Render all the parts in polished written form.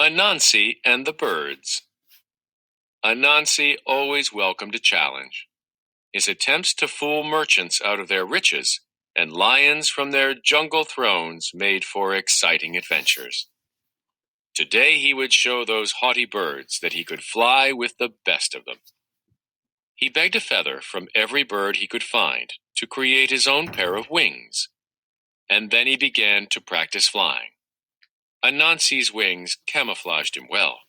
Anansi and the Birds. Anansi always welcomed a challenge. His attempts to fool merchants out of their riches and lions from their jungle thrones made for exciting adventures. Today he would show those haughty birds that he could fly with the best of them. He begged a feather from every bird he could find to create his own pair of wings, and then he began to practice flying. Anansi's wings camouflaged him well,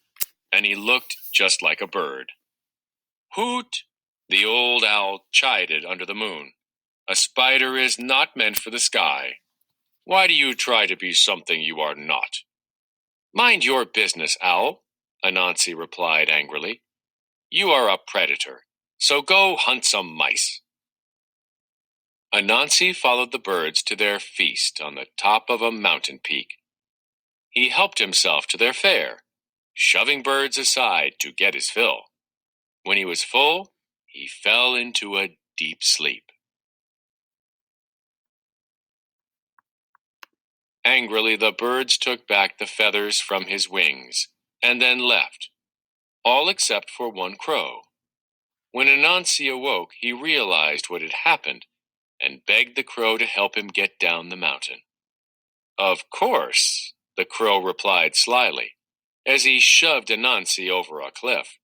and he looked just like a bird. Hoot! The old owl chided under the moon. A spider is not meant for the sky. Why do you try to be something you are not? Mind your business, owl, Anansi replied angrily. You are a predator, so go hunt some mice. Anansi followed the birds to their feast on the top of a mountain peak. He helped himself to their fare, shoving birds aside to get his fill. When he was full, he fell into a deep sleep. Angrily, the birds took back the feathers from his wings and then left, all except for one crow. When Anansi awoke, he realized what had happened and begged the crow to help him get down the mountain. Of course, the crow replied slyly, as he shoved Anansi over a cliff.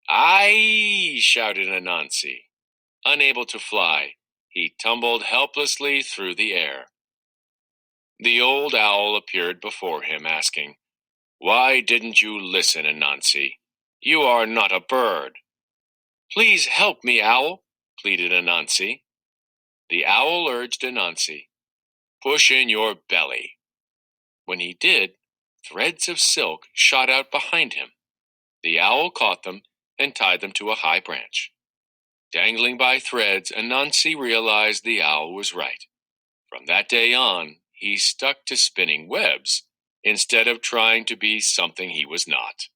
Aye, shouted Anansi. Unable to fly, he tumbled helplessly through the air. The old owl appeared before him, asking, Why didn't you listen, Anansi? You are not a bird. Please help me, owl, pleaded Anansi. The owl urged Anansi, Push in your belly. When he did, threads of silk shot out behind him. The owl caught them and tied them to a high branch. Dangling by threads, Anansi realized the owl was right. From that day on, he stuck to spinning webs instead of trying to be something he was not.